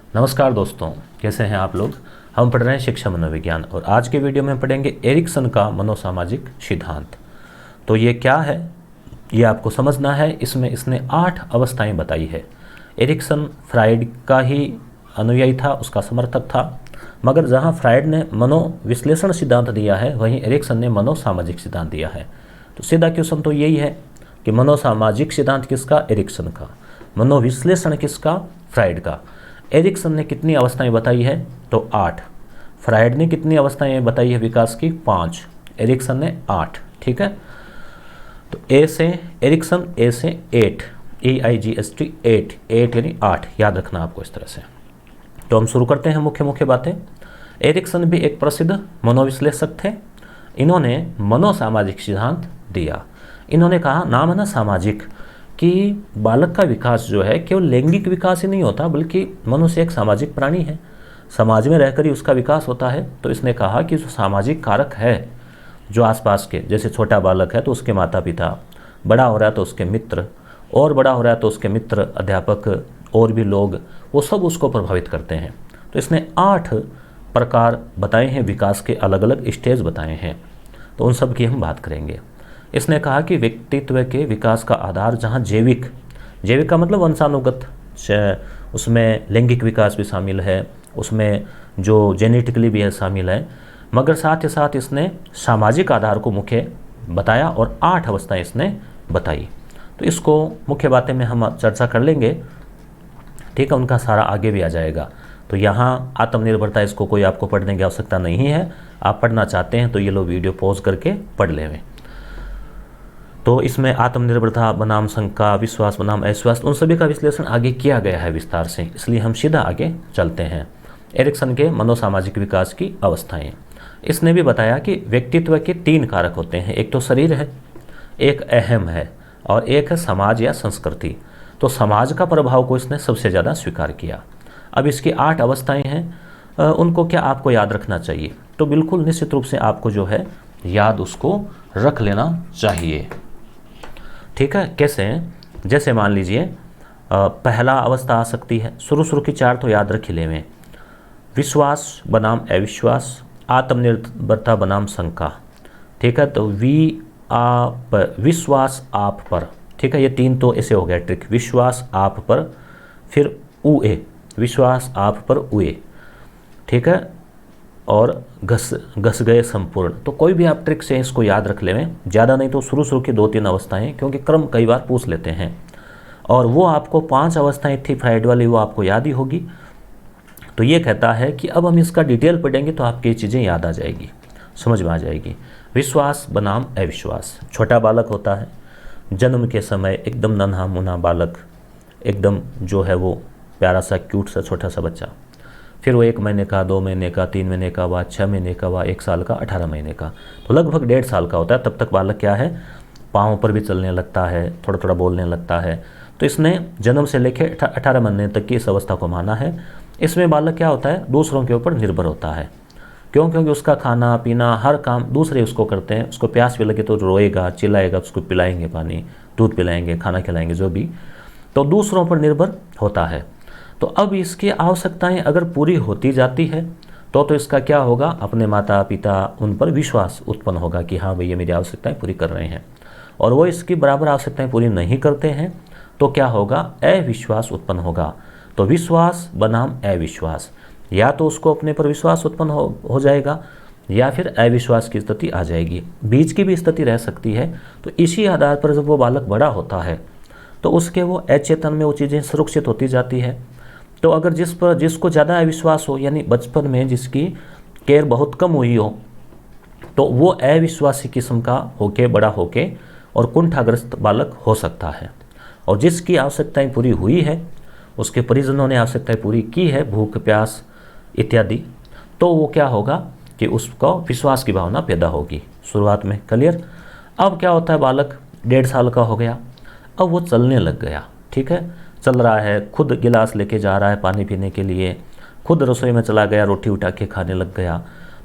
नमस्कार दोस्तों, कैसे हैं आप लोग। हम पढ़ रहे हैं शिक्षा मनोविज्ञान और आज के वीडियो में पढ़ेंगे एरिक्सन का मनोसामाजिक सिद्धांत। तो ये क्या है ये आपको समझना है। इसमें इसने 8 अवस्थाएं बताई है। एरिक्सन फ्राइड का ही अनुयायी था, उसका समर्थक था, मगर जहां फ्राइड ने मनोविश्लेषण सिद्धांत दिया है वहीं एरिक्सन ने मनोसामाजिक सिद्धांत दिया है। तो सीधा क्वेश्चन तो यही है कि मनोसामाजिक सिद्धांत किसका? एरिक्सन का। मनोविश्लेषण किसका? फ्राइड का। एरिक्सन ने कितनी अवस्थाएं बताई है? तो 8। फ्राइड ने कितनी अवस्थाएं बताई है विकास की? 5। एरिक्सन ने 8। ठीक है, तो ए से एरिक्सन, ए से 8, EIGST 8 यानी 8, याद रखना आपको इस तरह से। तो हम शुरू करते हैं मुख्य मुख्य बातें। एरिक्सन भी एक प्रसिद्ध मनोविश्लेषक थे। इन्होंने मनोसामाजिक सिद्धांत दिया। इन्होंने कहा, नाम है ना सामाजिक, कि बालक का विकास जो है केवल लैंगिक विकास ही नहीं होता, बल्कि मनुष्य एक सामाजिक प्राणी है, समाज में रहकर ही उसका विकास होता है। तो इसने कहा कि जो सामाजिक कारक है, जो आसपास के, जैसे छोटा बालक है तो उसके माता पिता, बड़ा हो रहा है तो उसके मित्र, और बड़ा हो रहा है तो उसके मित्र, अध्यापक और भी लोग, वो सब उसको प्रभावित करते हैं। तो इसने 8 प्रकार बताए हैं, विकास के अलग अलग स्टेज बताए हैं। तो उन सब की हम बात करेंगे। इसने कहा कि व्यक्तित्व के विकास का आधार जहाँ जैविक का मतलब वंशानुगत, उसमें लैंगिक विकास भी शामिल है, उसमें जो जेनेटिकली भी है शामिल है, मगर साथ ही साथ इसने सामाजिक आधार को मुख्य बताया और 8 अवस्थाएं इसने बताई। तो इसको मुख्य बातें में हम चर्चा कर लेंगे, ठीक है, उनका सारा आगे भी आ जाएगा। तो यहाँ आत्मनिर्भरता, इसको कोई आपको पढ़ने की आवश्यकता नहीं है। आप पढ़ना चाहते हैं तो ये लो वीडियो पॉज करके पढ़ लें। तो इसमें आत्मनिर्भरता बनाम शंका, विश्वास बनाम अविश्वास, उन सभी का विश्लेषण आगे किया गया है विस्तार से, इसलिए हम सीधा आगे चलते हैं। एरिक्सन के मनोसामाजिक विकास की अवस्थाएं। इसने भी बताया कि व्यक्तित्व के 3 कारक होते हैं। एक तो शरीर है, एक अहम है, और एक है समाज या संस्कृति। तो समाज का प्रभाव को इसने सबसे ज़्यादा स्वीकार किया। अब इसकी 8 अवस्थाएं हैं, उनको क्या आपको याद रखना चाहिए? तो बिल्कुल निश्चित रूप से आपको जो है याद उसको रख लेना चाहिए। ठीक है, कैसे? जैसे मान लीजिए पहला अवस्था आ सकती है, शुरू की 4 तो याद रख लें। विश्वास बनाम अविश्वास, आत्मनिर्भरता बनाम शंका। ठीक है, तो विश्वास आप पर। ठीक है, ये 3 तो ऐसे हो गया ट्रिक। विश्वास आप पर, फिर उए, विश्वास आप पर उए। ठीक है, और घस गए संपूर्ण। तो कोई भी आप ट्रिक से इसको याद रख लें, ज़्यादा नहीं तो शुरू की 2-3 अवस्थाएं, क्योंकि क्रम कई बार पूछ लेते हैं। और वो आपको 5 अवस्थाएं थी फ्राइड वाली, वो आपको याद ही होगी। तो ये कहता है कि अब हम इसका डिटेल पढ़ेंगे तो आपकी ये चीज़ें याद आ जाएगी, समझ में आ जाएगी। विश्वास बनाम अविश्वास। छोटा बालक होता है, जन्म के समय एकदम नन्हा मुन्ना बालक, एकदम जो है वो प्यारा सा क्यूट सा छोटा सा बच्चा। फिर वो 1 महीने का, 2 महीने का, 3 महीने का हुआ, 6 महीने का हुआ, 1 साल का, 18 महीने का। तो लगभग 1.5 साल का होता है। तब तक बालक क्या है, पाँव पर भी चलने लगता है, थोड़ा थोड़ा बोलने लगता है। तो इसने जन्म से लेकर 18 महीने तक की इस अवस्था को माना है। इसमें बालक क्या होता है, दूसरों के ऊपर निर्भर होता है। क्यों? क्योंकि उसका खाना पीना हर काम दूसरे उसको करते हैं। उसको प्यास भी लगे तो रोएगा, चिल्लाएगा, उसको पिलाएंगे पानी, दूध पिलाएंगे, खाना खिलाएंगे, जो भी। तो दूसरों पर निर्भर होता है। तो अब इसकी आवश्यकताएं अगर पूरी होती जाती है तो इसका क्या होगा, अपने माता पिता उन पर विश्वास उत्पन्न होगा कि हाँ भैया मेरी आवश्यकताएं पूरी कर रहे हैं। और वो इसकी बराबर आवश्यकताएं पूरी नहीं करते हैं तो क्या होगा, अविश्वास उत्पन्न होगा। तो विश्वास बनाम अविश्वास, या तो उसको अपने पर विश्वास उत्पन्न हो जाएगा या फिर अविश्वास की स्थिति आ जाएगी। बीच की भी स्थिति रह सकती है। तो इसी आधार पर जब वो बालक बड़ा होता है तो उसके वो अचेतन में वो चीज़ें सुरक्षित होती जाती है। तो अगर जिसको ज़्यादा अविश्वास हो, यानी बचपन में जिसकी केयर बहुत कम हुई हो, तो वो अविश्वासी किस्म का होके बड़ा होके और कुंठाग्रस्त बालक हो सकता है। और जिसकी आवश्यकताएं पूरी हुई है, उसके परिजनों ने आवश्यकताएं पूरी की है, भूख प्यास इत्यादि, तो वो क्या होगा कि उसको विश्वास की भावना पैदा होगी शुरुआत में। क्लियर? अब क्या होता है, बालक 1.5 साल का हो गया, अब वो चलने लग गया। ठीक है, चल रहा है, खुद गिलास लेके जा रहा है पानी पीने के लिए, खुद रसोई में चला गया, रोटी उठा के खाने लग गया।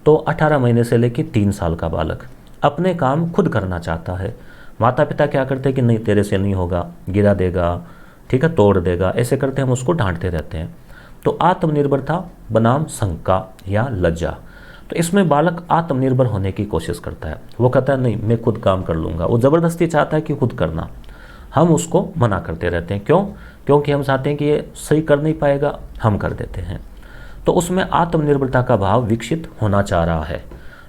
तो 18 महीने से लेके 3 साल का बालक अपने काम खुद करना चाहता है। माता पिता क्या करते हैं कि नहीं तेरे से नहीं होगा, गिरा देगा, ठीक है, तोड़ देगा, ऐसे करते हम उसको डांटते रहते हैं। तो आत्मनिर्भरता बनाम शंका या लज्जा। तो इसमें बालक आत्मनिर्भर होने की कोशिश करता है। वो कहता है नहीं मैं खुद काम कर लूँगा, वो ज़बरदस्ती चाहता है कि खुद करना। हम उसको मना करते रहते हैं, क्यों? क्योंकि हम चाहते हैं कि ये सही कर नहीं पाएगा, हम कर देते हैं। तो उसमें आत्मनिर्भरता का भाव विकसित होना चाह रहा है।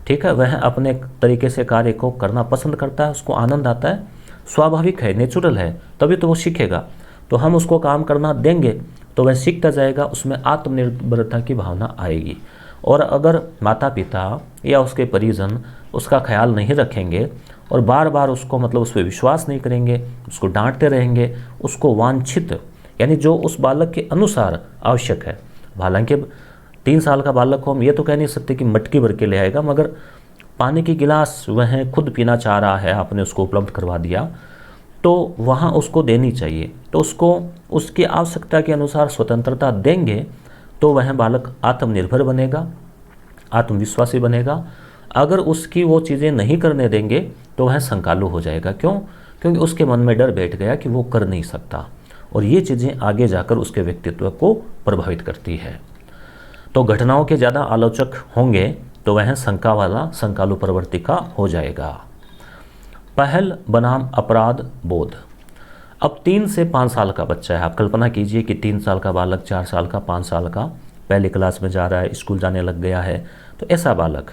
ठीक है, वह अपने तरीके से कार्य को करना पसंद करता है, उसको आनंद आता है, स्वाभाविक है, नेचुरल है, तभी तो वो सीखेगा। तो हम उसको काम करना देंगे तो वह सीखता जाएगा, उसमें आत्मनिर्भरता की भावना आएगी। और अगर माता पिता या उसके परिजन उसका ख्याल नहीं रखेंगे और बार बार उसको मतलब उस पर विश्वास नहीं करेंगे, उसको डांटते रहेंगे, उसको वांछित यानी जो उस बालक के अनुसार आवश्यक है, हालांकि 3 साल का बालक को हम ये तो कह नहीं सकते कि मटकी भर के ले आएगा, मगर पानी की गिलास वह खुद पीना चाह रहा है, आपने उसको उपलब्ध करवा दिया, तो वहाँ उसको देनी चाहिए। तो उसको उसकी आवश्यकता के अनुसार स्वतंत्रता देंगे तो वह बालक आत्मनिर्भर बनेगा, आत्मविश्वासी बनेगा। अगर उसकी वो चीज़ें नहीं करने देंगे तो वह शंकालु हो जाएगा। क्यों? क्योंकि उसके मन में डर बैठ गया कि वो कर नहीं सकता, और ये चीज़ें आगे जाकर उसके व्यक्तित्व को प्रभावित करती है। तो घटनाओं के ज़्यादा आलोचक होंगे तो वह शंका वाला शंकालु प्रवृत्ति का हो जाएगा। पहल बनाम अपराध बोध। अब 3 से 5 साल का बच्चा है, आप कल्पना कीजिए कि 3 साल का बालक, 4 साल का, 5 साल का, पहली क्लास में जा रहा है, स्कूल जाने लग गया है। तो ऐसा बालक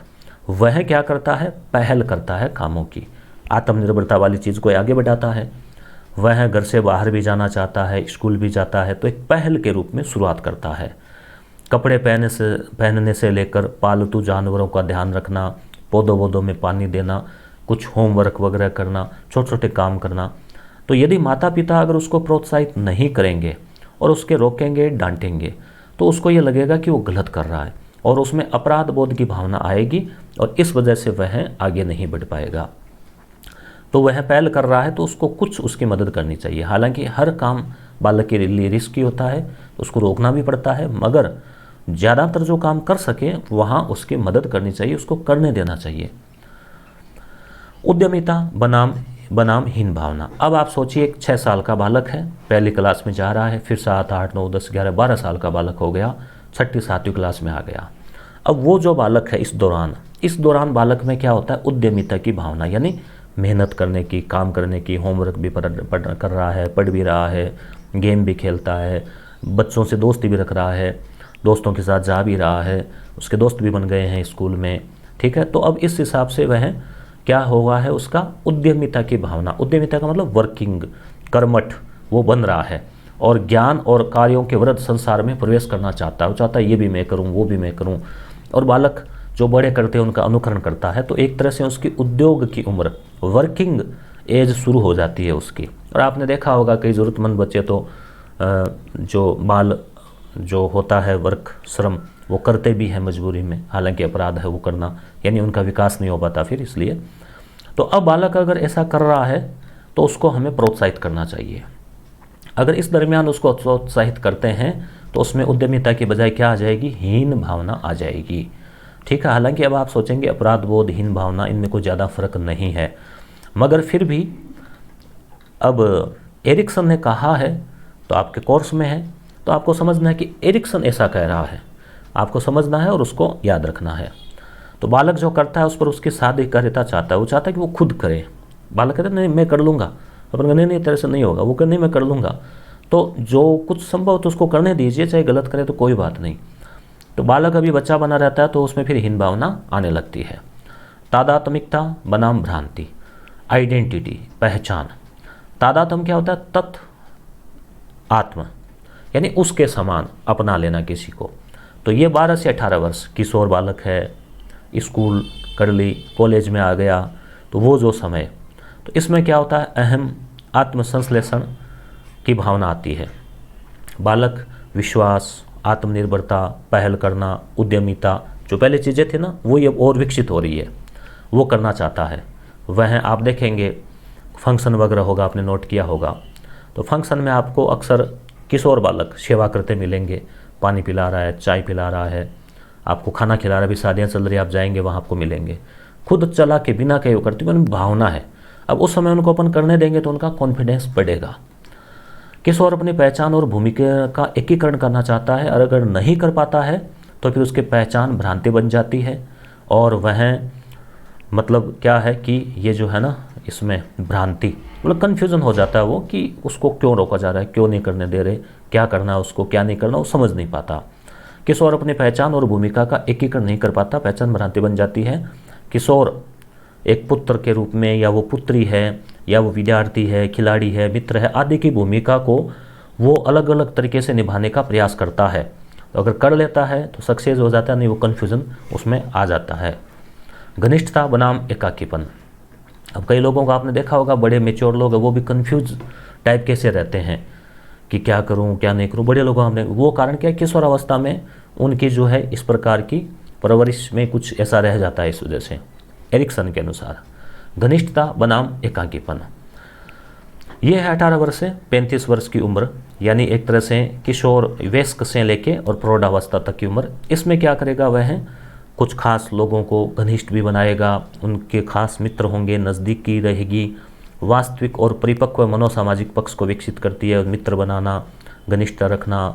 वह क्या करता है? पहल करता है कामों की, आत्मनिर्भरता वाली चीज़ को आगे बढ़ाता है। वह घर से बाहर भी जाना चाहता है, स्कूल भी जाता है, तो एक पहल के रूप में शुरुआत करता है। कपड़े पहनने से लेकर पालतू जानवरों का ध्यान रखना, पौधों वोधों में पानी देना, कुछ होमवर्क वगैरह करना, छोटे छोटे काम करना। तो यदि माता पिता अगर उसको प्रोत्साहित नहीं करेंगे और उसके रोकेंगे, डांटेंगे, तो उसको ये लगेगा कि वो गलत कर रहा है और उसमें अपराध बोध की भावना आएगी और इस वजह से वह आगे नहीं बढ़ पाएगा। तो वह पहल कर रहा है तो उसको कुछ उसकी मदद करनी चाहिए। हालांकि हर काम बालक के लिए रिस्की होता है, तो उसको रोकना भी पड़ता है, मगर ज़्यादातर जो काम कर सके वहाँ उसकी मदद करनी चाहिए, उसको करने देना चाहिए। उद्यमिता बनाम हीन भावना। अब आप सोचिए, एक 6 साल का बालक है, पहली क्लास में जा रहा है, फिर 7, 8, 9, 10, 11, 12 साल का बालक हो गया, 6ठी 7वीं क्लास में आ गया। अब वो जो बालक है इस दौरान बालक में क्या होता है? उद्यमिता की भावना, यानी मेहनत करने की, काम करने की, होमवर्क भी कर रहा है, पढ़ भी रहा है, गेम भी खेलता है, बच्चों से दोस्ती भी रख रहा है, दोस्तों के साथ जा भी रहा है, उसके दोस्त भी बन गए हैं स्कूल में। ठीक है, तो अब इस हिसाब से वह क्या होगा है, उसका उद्यमिता की भावना, उद्यमिता का मतलब वर्किंग, कर्मठ वो बन रहा है और ज्ञान और कार्यों के वृद्ध संसार में प्रवेश करना चाहता है। वो चाहता है ये भी मैं करूं, वो भी मैं करूं, और बालक जो बड़े करते हैं उनका अनुकरण करता है। तो एक तरह से उसकी उद्योग की उम्र, वर्किंग एज शुरू हो जाती है उसकी। और आपने देखा होगा कई ज़रूरतमंद बच्चे तो जो होता है वर्क, श्रम, वो करते भी हैं मजबूरी में, हालांकि अपराध है वो करना, यानी उनका विकास नहीं हो पाता फिर इसलिए। तो अब बालक अगर ऐसा कर रहा है तो उसको हमें प्रोत्साहित करना चाहिए। अगर इस दरमियान उसको प्रोत्साहित करते हैं तो उसमें उद्यमिता की बजाय क्या आ जाएगी? हीन भावना आ जाएगी। ठीक है, हालांकि अब आप सोचेंगे अपराध बोध, हीन भावना, इनमें कोई ज़्यादा फर्क नहीं है, मगर फिर भी अब एरिक्सन ने कहा है, तो आपके कोर्स में है, तो आपको समझना है कि एरिक्सन ऐसा कह रहा है, आपको समझना है और उसको याद रखना है। तो बालक जो करता है उस पर उसकी साधिकारिता चाहता है, वो चाहता है कि वो खुद करे। बालक कहता है नहीं मैं कर लूँगा, अपन नहीं तेरे से नहीं होगा, वो कहते नहीं मैं कर लूँगा। तो जो कुछ संभव तो उसको करने दीजिए, चाहे गलत करे तो कोई बात नहीं। तो बालक अभी बच्चा बना रहता है तो उसमें फिर हीन भावना आने लगती है। तादात्मिकता बनाम भ्रांति, आइडेंटिटी, पहचान। तादात्म क्या होता है? तत् आत्म, यानी उसके समान अपना लेना किसी को। तो ये 12 से 18 वर्ष किशोर बालक है, स्कूल कर ली, कॉलेज में आ गया, तो वो जो समय, तो इसमें क्या होता है? अहम आत्मसंश्लेषण की भावना आती है। बालक विश्वास, आत्मनिर्भरता, पहल करना, उद्यमिता, जो पहले चीज़ें थी ना वो ये और विकसित हो रही है, वो करना चाहता है। वह आप देखेंगे फंक्शन वगैरह होगा, आपने नोट किया होगा, तो फंक्शन में आपको अक्सर किशोर बालक सेवा करते मिलेंगे, पानी पिला रहा है, चाय पिला रहा है, आपको खाना खिला रहा है, भी शादियाँ चल रही है, आप जाएंगे वहाँ आपको मिलेंगे, खुद चला के बिना कहे वो करते हैं, भावना है। अब उस समय उनको अपन करने देंगे तो उनका कॉन्फिडेंस बढ़ेगा। किशोर अपनी पहचान और भूमिका का एकीकरण करना चाहता है, और अगर नहीं कर पाता है तो फिर उसकी पहचान भ्रांति बन जाती है, और वह मतलब क्या है कि ये जो है ना, इसमें भ्रांति मतलब कन्फ्यूज़न हो जाता है वो, कि उसको क्यों रोका जा रहा है, क्यों नहीं करने दे रहे, क्या करना है उसको, क्या नहीं करना, वो समझ नहीं पाता। किशोर अपनी पहचान और भूमिका का एकीकरण नहीं कर पाता, पहचान भ्रांति बन जाती है। किशोर एक पुत्र के रूप में, या वो पुत्री है, या वो विद्यार्थी है, खिलाड़ी है, मित्र है आदि की भूमिका को वो अलग अलग तरीके से निभाने का प्रयास करता है। तो अगर कर लेता है तो सक्सेस हो जाता है, नहीं वो कन्फ्यूज़न उसमें आ जाता है। घनिष्ठता बनाम एकाकीपन। अब कई लोगों को आपने देखा होगा, बड़े मेच्योर लोग हैं वो भी कन्फ्यूज टाइप कैसे रहते हैं कि क्या करूं क्या नहीं करूं। बड़े लोगों हमने, वो कारण क्या है, किशोर अवस्था में उनकी जो है इस प्रकार की परवरिश में कुछ ऐसा रह जाता है इस वजह से। एरिक्सन के अनुसार घनिष्ठता बनाम एकाकीपन, ये है 18 वर्ष से 35 वर्ष की उम्र, यानी एक तरह से किशोर वयस्क से लेके और प्रौढ़ावस्था तक की उम्र। इसमें क्या करेगा वह, कुछ खास लोगों को घनिष्ठ भी बनाएगा, उनके खास मित्र होंगे, नज़दीकी रहेगी, वास्तविक और परिपक्व मनोसामाजिक पक्ष को विकसित करती है। मित्र बनाना, घनिष्ठता रखना,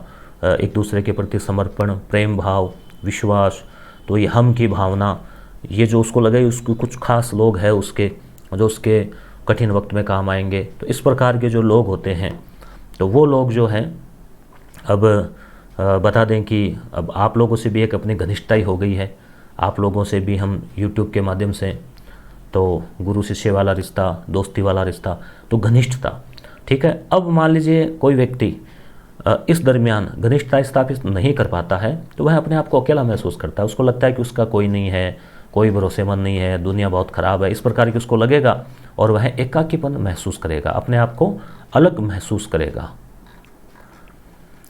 एक दूसरे के प्रति समर्पण, प्रेम भाव, विश्वास, तो ये हम की भावना, ये जो उसको लगे उसके कुछ खास लोग हैं उसके, जो उसके कठिन वक्त में काम आएंगे। तो इस प्रकार के जो लोग होते हैं, तो वो लोग जो हैं, अब बता दें कि अब आप लोगों से भी एक अपनी घनिष्ठता ही हो गई है। आप लोगों से भी हम YouTube के माध्यम से, तो गुरु शिष्य वाला रिश्ता, दोस्ती वाला रिश्ता, तो घनिष्ठता, ठीक है। अब मान लीजिए कोई व्यक्ति इस दरमियान घनिष्ठता स्थापित नहीं कर पाता है, तो वह अपने आप को अकेला महसूस करता है। उसको लगता है कि उसका कोई नहीं है, कोई भरोसेमंद नहीं है, दुनिया बहुत ख़राब है, इस प्रकार की उसको लगेगा, और वह एकाकीपन महसूस करेगा, अपने आप को अलग महसूस करेगा।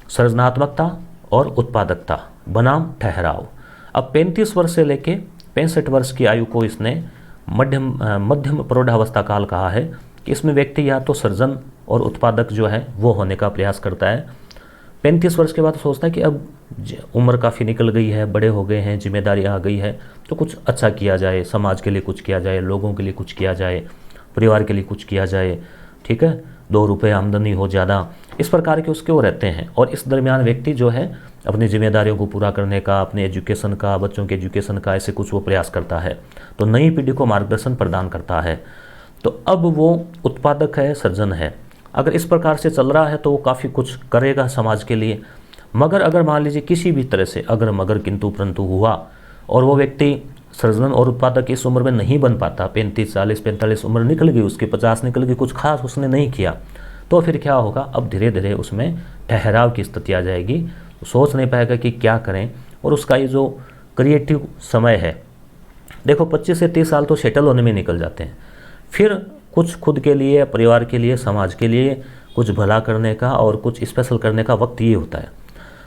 सृजनात्मकता और उत्पादकता बनाम ठहराव। अब 35 वर्ष से लेके 65 वर्ष की आयु को इसने मध्यम प्रौढ़ावस्था काल कहा है, कि इसमें व्यक्ति या तो सृजन और उत्पादक जो है वो होने का प्रयास करता है। 35 वर्ष के बाद सोचता है कि अब उम्र काफ़ी निकल गई है, बड़े हो गए हैं, जिम्मेदारी आ गई है, तो कुछ अच्छा किया जाए, समाज के लिए कुछ किया जाए, लोगों के लिए कुछ किया जाए, परिवार के लिए कुछ किया जाए, ठीक है, 2 रुपये आमदनी हो ज़्यादा, इस प्रकार के उसके वो रहते हैं। और इस दरमियान व्यक्ति जो है अपनी जिम्मेदारियों को पूरा करने का, अपने एजुकेशन का, बच्चों के एजुकेशन का, ऐसे कुछ वो प्रयास करता है, तो नई पीढ़ी को मार्गदर्शन प्रदान करता है। तो अब वो उत्पादक है, सृजन है। अगर इस प्रकार से चल रहा है तो वो काफ़ी कुछ करेगा समाज के लिए। मगर अगर मान लीजिए किसी भी तरह से अगर मगर किंतु परंतु हुआ, और वो व्यक्ति सृजन और उत्पादक इस उम्र में नहीं बन पाता, 35, 40, 45 उम्र निकल गई उसकी, 50 निकल गई, कुछ खास उसने नहीं किया, तो फिर क्या होगा, अब धीरे धीरे उसमें ठहराव की स्थिति आ जाएगी, सोच नहीं पाएगा कि क्या करें। और उसका ये जो क्रिएटिव समय है, देखो 25 से 30 साल तो सेटल होने में निकल जाते हैं, फिर कुछ खुद के लिए, परिवार के लिए, समाज के लिए कुछ भला करने का और कुछ स्पेशल करने का वक्त ये होता है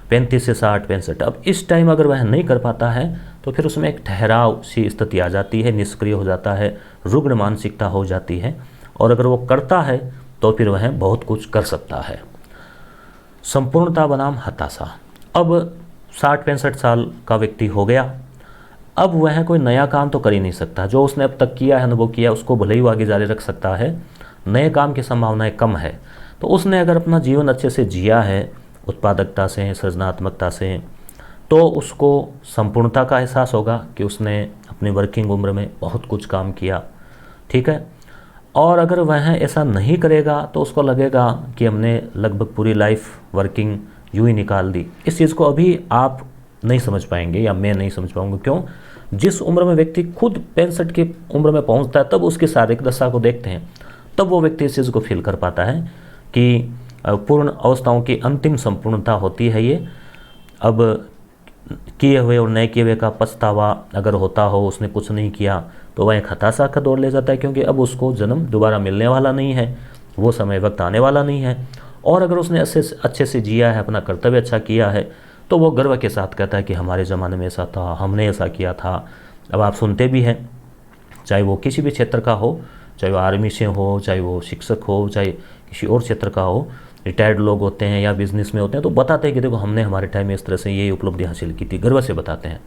35 से 60, 65। अब इस टाइम अगर वह नहीं कर पाता है तो फिर उसमें एक ठहराव सी स्थिति आ जाती है, निष्क्रिय हो जाता है, रुग्ण मानसिकता हो जाती है। और अगर वो करता है तो फिर वह बहुत कुछ कर सकता है। संपूर्णता बनाम हताशा। अब 60-65 साल का व्यक्ति हो गया, अब वह कोई नया काम तो कर ही नहीं सकता। जो उसने अब तक किया है, अनुभव किया, उसको भले ही वो आगे जारी रख सकता है, नए काम की संभावनाएं कम है। तो उसने अगर अपना जीवन अच्छे से जिया है, उत्पादकता से, सृजनात्मकता से, तो उसको संपूर्णता का एहसास होगा कि उसने अपनी वर्किंग उम्र में बहुत कुछ काम किया, ठीक है। और अगर वह ऐसा नहीं करेगा तो उसको लगेगा कि हमने लगभग पूरी लाइफ वर्किंग यूँ ही निकाल दी। इस चीज़ को अभी आप नहीं समझ पाएंगे, या मैं नहीं समझ पाऊंगा। क्यों? जिस उम्र में व्यक्ति खुद 65 की उम्र में पहुंचता है, तब उसकी शारीरिक दशा को देखते हैं, तब वो व्यक्ति इस चीज़ को फील कर पाता है कि पूर्ण अवस्थाओं की अंतिम संपूर्णता होती है ये। अब किए हुए और नए किए हुए का पछतावा अगर होता हो, उसने कुछ नहीं किया, तो वह एक हताशा का दौर ले जाता है, क्योंकि अब उसको जन्म दोबारा मिलने वाला नहीं है, वो समय वक्त आने वाला नहीं है। और अगर उसने अच्छे से जिया है, अपना कर्तव्य अच्छा किया है, तो वो गर्व के साथ कहता है कि हमारे ज़माने में ऐसा था, हमने ऐसा किया था। अब आप सुनते भी हैं, चाहे वो किसी भी क्षेत्र का हो, चाहे वो आर्मी से हो, चाहे वो शिक्षक हो, चाहे किसी और क्षेत्र का हो, रिटायर्ड लोग होते हैं या बिजनेस में होते हैं, तो बताते हैं कि देखो हमने हमारे टाइम में इस तरह से ये उपलब्धि हासिल की थी, गर्व से बताते हैं।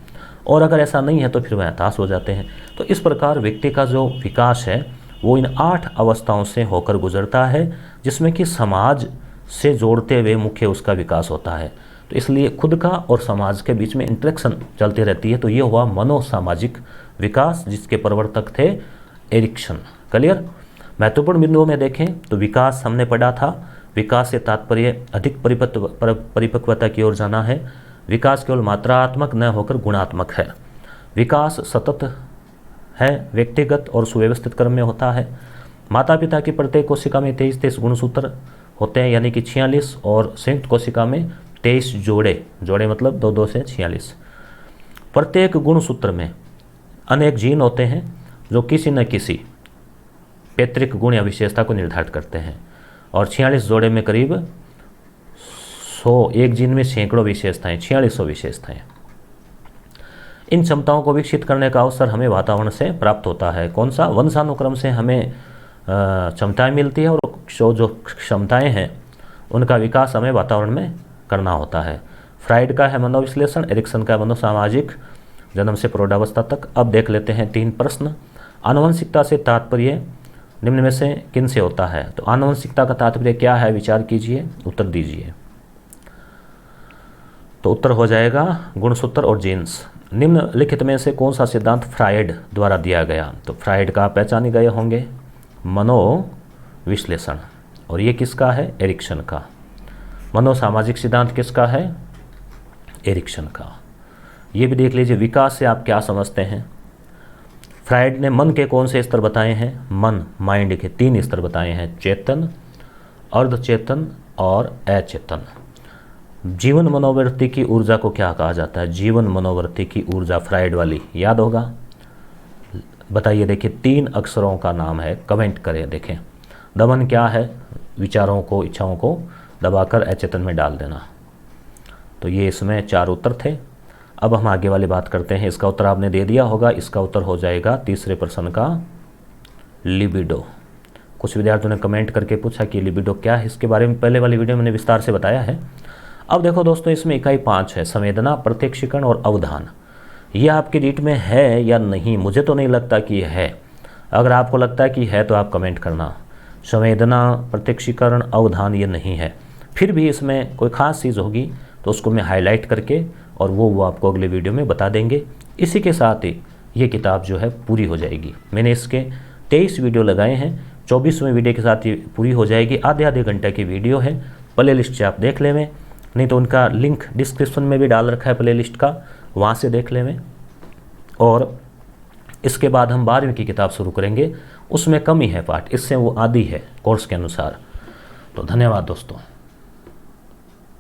और अगर ऐसा नहीं है तो फिर वह हताश हो जाते हैं। तो इस प्रकार व्यक्ति का जो विकास है वो इन 8 अवस्थाओं से होकर गुजरता है, जिसमें कि समाज, से जोड़ते हुए मुख्य उसका विकास होता है। तो इसलिए खुद का और समाज के बीच में इंटरेक्शन चलती रहती है। तो ये हुआ मनोसामाजिक विकास, जिसके प्रवर्तक थे एरिक्सन। क्लियर। महत्वपूर्ण बिंदुओं में देखें तो विकास हमने पढ़ा था, विकास से तात्पर्य अधिक परिपक्वता की ओर जाना है। विकास केवल मात्रात्मक न होकर गुणात्मक है। विकास सतत है, व्यक्तिगत और सुव्यवस्थित क्रम में होता है। माता पिता की प्रत्येक कोशिका में 23 गुणसूत्र होते हैं, यानी कि 46, और संयुक्त कोशिका में 23 जोड़े मतलब 2 से 46। प्रत्येक गुणसूत्र में अनेक जीन होते हैं जो किसी न किसी पैतृक गुण या विशेषता को निर्धारित करते हैं, और 46 जोड़े में करीब 100, एक जीन में सैकड़ों विशेषताएं, 4600 विशेषताएं। इन क्षमताओं को विकसित करने का अवसर हमें वातावरण से प्राप्त होता है। कौन सा? वंशानुक्रम से हमें क्षमताएं मिलती है, और जो क्षमताएं हैं उनका विकास हमें वातावरण में करना होता है। फ्राइड का है मनोविश्लेषण, एरिक्सन का मनोसामाजिक, जन्म से प्रौढ़ावस्था तक। अब देख लेते हैं 3 प्रश्न। आनुवंशिकता से तात्पर्य निम्न में से किन से होता है? तो आनुवंशिकता का तात्पर्य क्या है? विचार कीजिए, उत्तर दीजिए। तो उत्तर हो जाएगा गुणसूत्र और जीन्स। निम्नलिखित में से कौन सा सिद्धांत फ्राइड द्वारा दिया गया? तो फ्राइड का पहचाने गए होंगे मनोविश्लेषण, और ये किसका है? एरिक्सन का। मनोसामाजिक सिद्धांत किसका है? एरिक्सन का। ये भी देख लीजिए, विकास से आप क्या समझते हैं। फ्राइड ने मन के कौन से स्तर बताए हैं? माइंड के 3 स्तर बताए हैं, चेतन, अर्धचेतन और अचेतन। जीवन मनोवृत्ति की ऊर्जा को क्या कहा जाता है? जीवन मनोवृत्ति की ऊर्जा, फ्राइड वाली, याद होगा। बताइए, देखिए 3 अक्षरों का नाम है, कमेंट करें। देखें, दमन क्या है? विचारों को, इच्छाओं को दबाकर अचेतन में डाल देना। तो ये इसमें 4 उत्तर थे। अब हम आगे वाली बात करते हैं। इसका उत्तर आपने दे दिया होगा। इसका उत्तर हो जाएगा तीसरे प्रश्न का लिबिडो। कुछ विद्यार्थियों ने कमेंट करके पूछा कि लिबिडो क्या है। इसके बारे में पहले वाली वीडियो में मैंने विस्तार से बताया है। अब देखो दोस्तों, इसमें इकाई 5 है, संवेदना, प्रत्यक्षीकरण और अवधान। ये आपकी रीट में है या नहीं? मुझे तो नहीं लगता कि ये है। अगर आपको लगता है कि है तो आप कमेंट करना। संवेदना, प्रत्यक्षीकरण, अवधान ये नहीं है। फिर भी इसमें कोई ख़ास चीज़ होगी तो उसको मैं हाईलाइट करके और वो आपको अगले वीडियो में बता देंगे। इसी के साथ ही ये किताब जो है पूरी हो जाएगी। मैंने इसके 23 वीडियो लगाए हैं, 24वें वीडियो के साथ ये पूरी हो जाएगी। आधे घंटे की वीडियो है। प्ले लिस्ट से आप देख लेवें, नहीं तो उनका लिंक डिस्क्रिप्शन में भी डाल रखा है प्ले लिस्ट का, वहाँ से देख लेवें। और इसके बाद हम 12वीं की किताब शुरू करेंगे, उसमें कम ही है पाठ, इससे वो आधी है कोर्स के अनुसार। तो धन्यवाद दोस्तों।